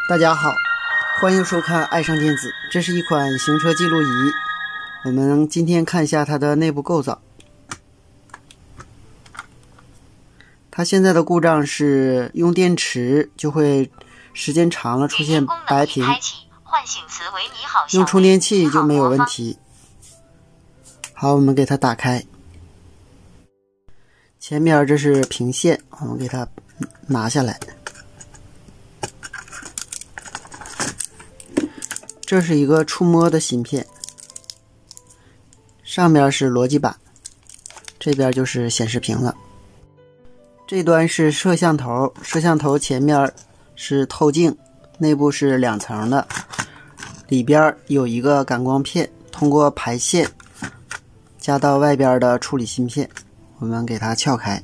大家好，欢迎收看爱上电子，这是一款行车记录仪。我们今天看一下它的内部构造。它现在的故障是用电池就会时间长了出现白屏，用充电器就没有问题。好，我们给它打开。前面这是屏线，我们给它拿下来。这是一个触摸的芯片，上面是逻辑板，这边就是显示屏了。这端是摄像头，摄像头前面是透镜，内部是2层的，里边有一个感光片，通过排线加到外边的处理芯片，我们给它撬开。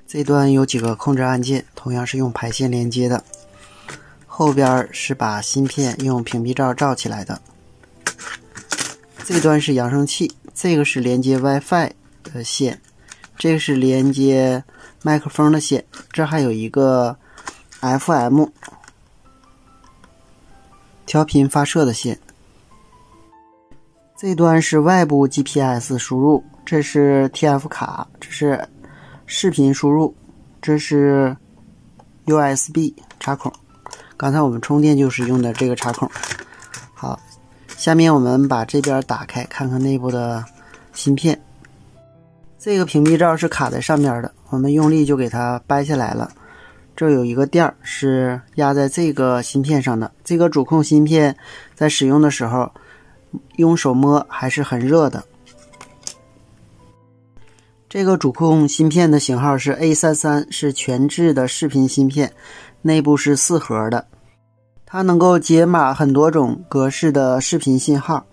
这端有几个控制按键，同样是用排线连接的。后边是把芯片用屏蔽罩罩起来的。这端是扬声器，这个是连接 WiFi 的线，这个是连接麦克风的线，这还有一个 FM 调频发射的线。这端是外部 GPS 输入，这是 TF 卡，这是视频输入，这是 USB 插孔。刚才我们充电就是用的这个插孔。好，下面我们把这边打开，看看内部的芯片。这个屏蔽罩是卡在上面的，我们用力就给它掰下来了。这有一个垫儿是压在这个芯片上的，这个主控芯片在使用的时候用手摸还是很热的。这个主控芯片的型号是 A33， 是全质的视频芯片，内部是4核的，它能够解码很多种格式的视频信号。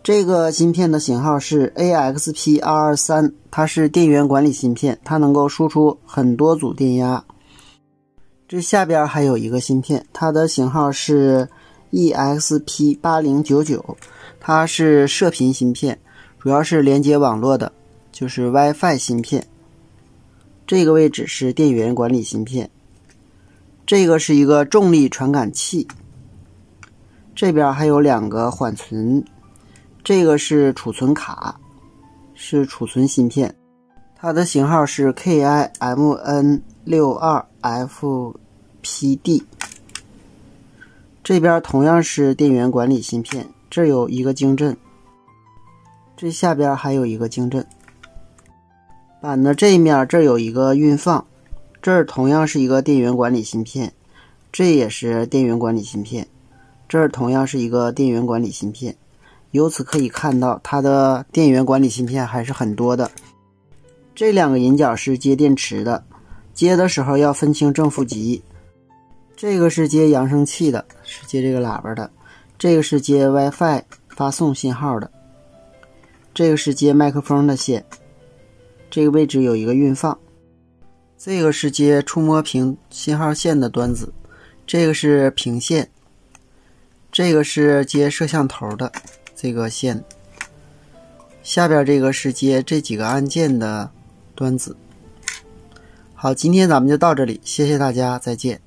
这个芯片的型号是 AXP223， 它是电源管理芯片，它能够输出很多组电压。这下边还有一个芯片，它的型号是 EXP8099， 它是射频芯片，主要是连接网络的，就是 WiFi 芯片。这个位置是电源管理芯片，这个是一个重力传感器，这边还有2个缓存，这个是储存卡，是储存芯片，它的型号是 KIMN62FPD。这边同样是电源管理芯片，这有一个晶阵，这下边还有一个晶阵。板的这一面这有一个运放，这儿同样是一个电源管理芯片，这也是电源管理芯片，这儿同样是一个电源管理芯片。由此可以看到它的电源管理芯片还是很多的。这2个引脚是接电池的，接的时候要分清正负极。这个是接扬声器的，是接这个喇叭的，这个是接 WiFi 发送信号的，这个是接麦克风的线，这个位置有一个运放，这个是接触摸屏信号线的端子，这个是屏线，这个是接摄像头的这个线，下边这个是接这几个按键的端子。好，今天咱们就到这里，谢谢大家，再见。